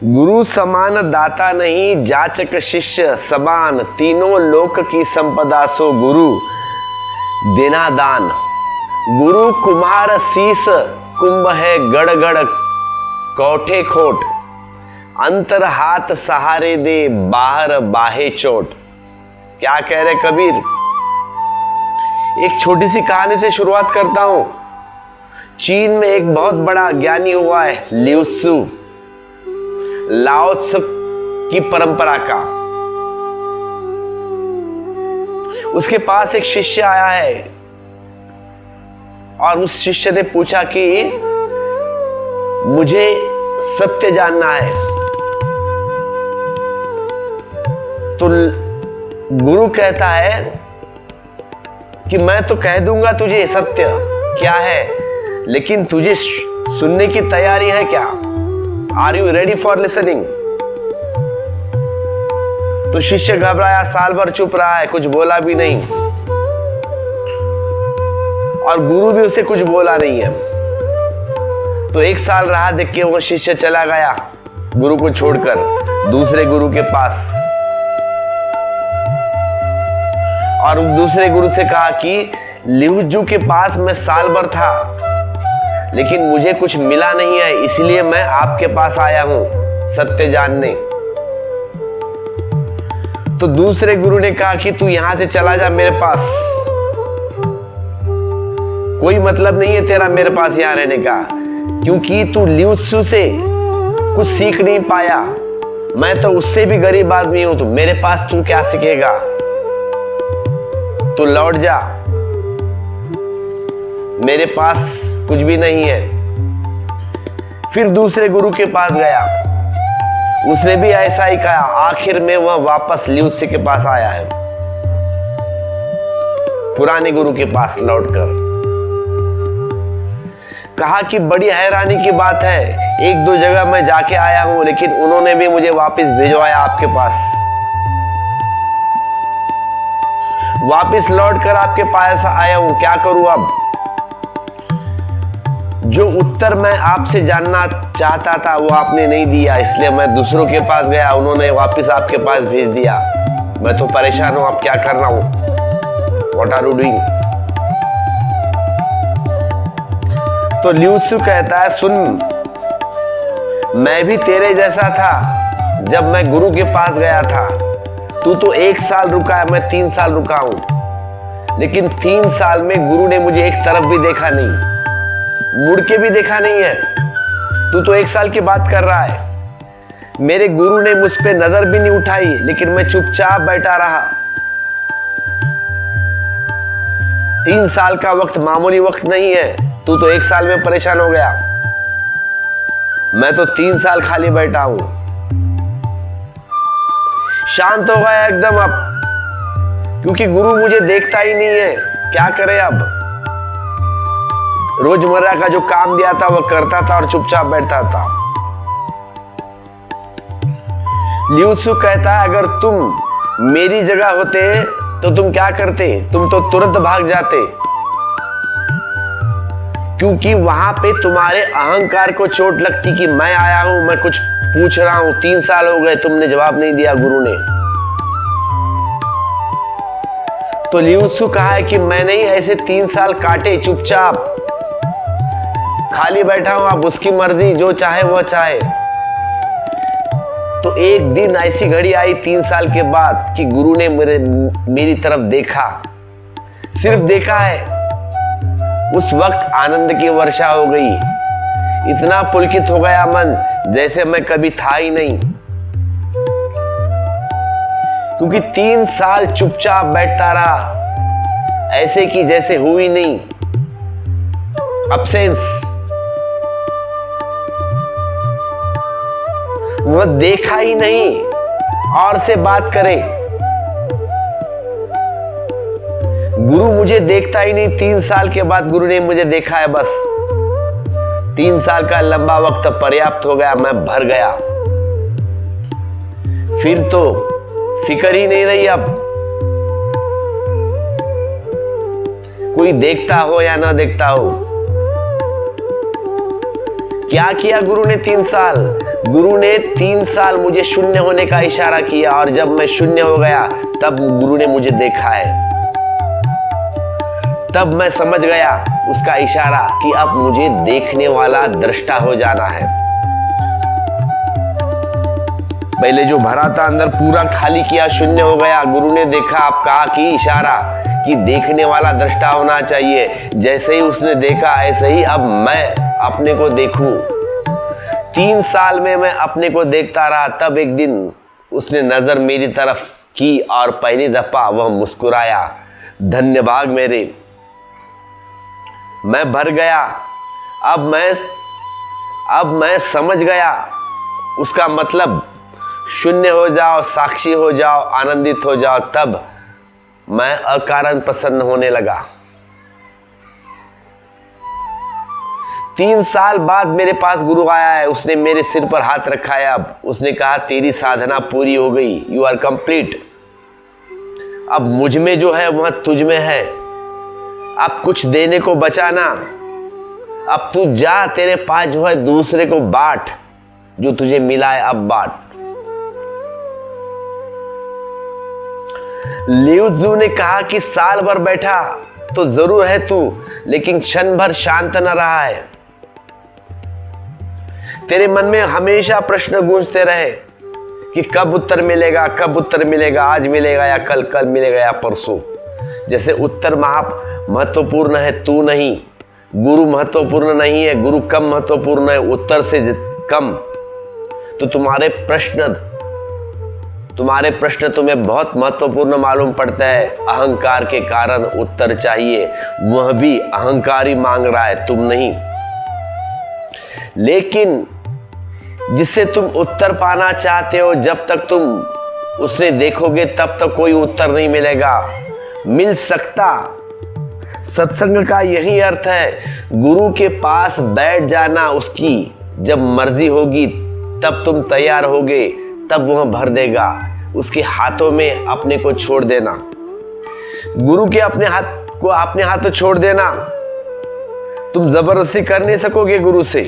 गुरु समान दाता नहीं, जाचक शिष्य समान, तीनों लोक की संपदा सो गुरु देना दान। गुरु कुम्हार शीस कुंभ है गड़ गड़ कौठे खोट, अंतर हाथ सहारे दे बाहर बाहे चोट। क्या कह रहे कबीर? एक छोटी सी कहानी से शुरुआत करता हूं। चीन में एक बहुत बड़ा ज्ञानी हुआ है ल्यूसु, लाओ त्से की परंपरा का। उसके पास एक शिष्य आया है और उस शिष्य ने पूछा कि मुझे सत्य जानना है। तो गुरु कहता है कि मैं तो कह दूंगा तुझे सत्य क्या है, लेकिन तुझे सुनने की तैयारी है क्या? Are you ready for listening? तो शिष्य घबराया, साल भर चुप रहा है, कुछ बोला भी नहीं और गुरु भी उसे कुछ बोला नहीं है। तो एक साल राह देख के वो शिष्य चला गया गुरु को छोड़कर दूसरे गुरु के पास, और दूसरे गुरु से कहा कि लिउजू के पास मैं साल भर था, लेकिन मुझे कुछ मिला नहीं है, इसलिए मैं आपके पास आया हूं सत्य जानने। तो दूसरे गुरु ने कहा कि तू यहां से चला जा मेरे पास, कोई मतलब नहीं है तेरा मेरे पास यहां रहने का, क्योंकि तू ल्यूत्सु से कुछ सीख नहीं पाया। मैं तो उससे भी गरीब आदमी हूं, तो मेरे पास तू क्या सीखेगा? तू लौट जा, मेरे पास कुछ भी नहीं है। फिर दूसरे गुरु के पास गया, उसने भी ऐसा ही कहा। आखिर में वह वापस ल्यूत्सु के पास आया है, पुराने गुरु के पास लौटकर कहा कि बड़ी हैरानी की बात है, एक दो जगह मैं जाके आया हूं, लेकिन उन्होंने भी मुझे वापस भिजवाया आपके पास। वापस लौटकर आपके पास आया हूं, क्या करूं अब? जो उत्तर मैं आपसे जानना चाहता था वो आपने नहीं दिया, इसलिए मैं दूसरों के पास गया, उन्होंने वापस आपके पास भेज दिया। मैं तो परेशान हूं, अब क्या कर रहा हूं? What are you doing? तो ल्यूत्सु कहता है, सुन, मैं भी तेरे जैसा था जब मैं गुरु के पास गया था। तू तो 1 साल रुका है, मैं 3 साल रुका हूं, लेकिन 3 साल में गुरु ने मुझे एक तरफ भी देखा नहीं, मुड़ के भी देखा नहीं है। तू तो 1 साल की बात कर रहा है। मेरे गुरु ने मुझ पे नजर भी नहीं उठाई, लेकिन मैं चुपचाप बैठा रहा। 3 साल का वक्त मामूली वक्त नहीं है, तू तो 1 साल में परेशान हो गया, मैं तो 3 साल खाली बैठा हूं। शांत हो गया एकदम अब, क्योंकि गुरु मुझे देखता ही नहीं है, क्या करे अब? रोजमर्रा का जो काम दिया था वह करता था और चुपचाप बैठा था। ल्यूत्सु कहता है, अगर तुम मेरी जगह होते तो तुम क्या करते? तुम तो तुरंत भाग जाते, क्योंकि वहां पे तुम्हारे अहंकार को चोट लगती कि मैं आया हूं, मैं कुछ पूछ रहा हूं, 3 साल हो गए तुमने जवाब नहीं दिया गुरु ने। तो ल्यूत्सु कहा है कि मैंने ही ऐसे 3 साल काटे चुपचाप, खाली बैठा हूं, अब उसकी मर्जी, जो चाहे वह चाहे। तो एक दिन ऐसी घड़ी आई 3 साल के बाद कि गुरु ने मेरी तरफ देखा, सिर्फ देखा है। उस वक्त आनंद की वर्षा हो गई, इतना पुलकित हो गया मन जैसे मैं कभी था ही नहीं, क्योंकि 3 साल चुपचाप बैठता रहा, ऐसे कि जैसे हुई नहीं, अब्सेंस। वह देखा ही नहीं और से बात करे। गुरु मुझे देखता ही नहीं, 3 साल के बाद गुरु ने मुझे देखा है बस। 3 साल का लंबा वक्त पर्याप्त हो गया, मैं भर गया। फिर तो फिक्र ही नहीं रही अब, कोई देखता हो या ना देखता हो। क्या किया गुरु ने 3 साल? गुरु ने 3 साल मुझे शून्य होने का इशारा किया, और जब मैं शून्य हो गया तब गुरु ने मुझे देखा है। तब मैं समझ गया उसका इशारा कि अब मुझे देखने वाला दृष्टा हो जाना है। पहले जो भरा था अंदर पूरा खाली किया, शून्य हो गया। गुरु ने देखा, आप कहा कि इशारा कि देखने वाला दृष्टा होना चाहिए। जैसे ही उसने देखा, ऐसे ही अब मैं अपने को देखूं। 3 साल में मैं अपने को देखता रहा। तब एक दिन उसने नजर मेरी तरफ की और पहली दफा वह मुस्कुराया। धन्यवाद मेरे, मैं भर गया। अब मैं समझ गया उसका मतलब शून्य हो जाओ, साक्षी हो जाओ, आनंदित हो जाओ। तब मैं अकारण प्रसन्न होने लगा। 3 साल बाद मेरे पास गुरु आया है। उसने मेरे सिर पर हाथ रखा है। अब उसने कहा, तेरी साधना पूरी हो गई, यू आर कंप्लीट। अब मुझ में जो है वह तुझ में है। अब कुछ देने को बचाना। अब तू जा, तेरे पास जो है दूसरे को बांट, जो तुझे मिला है अब बांट। लिउ ज़ू ने कहा कि साल भर बैठा तो जरूर है तू, लेकिन क्षण भर शांत न रहा है। तेरे मन में हमेशा प्रश्न गूंजते रहे कि कब उत्तर मिलेगा, कब उत्तर मिलेगा, आज मिलेगा या कल, कल मिलेगा या परसों। जैसे उत्तर महत्वपूर्ण है, तू नहीं। गुरु महत्वपूर्ण नहीं है, गुरु कम महत्वपूर्ण है, उत्तर से कम। तो तुम्हारे प्रश्न तुम्हें बहुत महत्वपूर्ण मालूम पड़ता है। अहंकार के कारण उत्तर चाहिए, वह भी अहंकारी मांग रहा है, तुम नहीं। लेकिन जिससे तुम उत्तर पाना चाहते हो, जब तक तुम उसे देखोगे तब तक कोई उत्तर नहीं मिलेगा, मिल सकता। सत्संग का यही अर्थ है, गुरु के पास बैठ जाना। उसकी जब मर्जी होगी तब तुम तैयार होगे, तब वह भर देगा। उसके हाथों में अपने को छोड़ देना। गुरु के अपने हाथों छोड़ देना। तुम जबरदस्ती कर नहीं सकोगे गुरु से।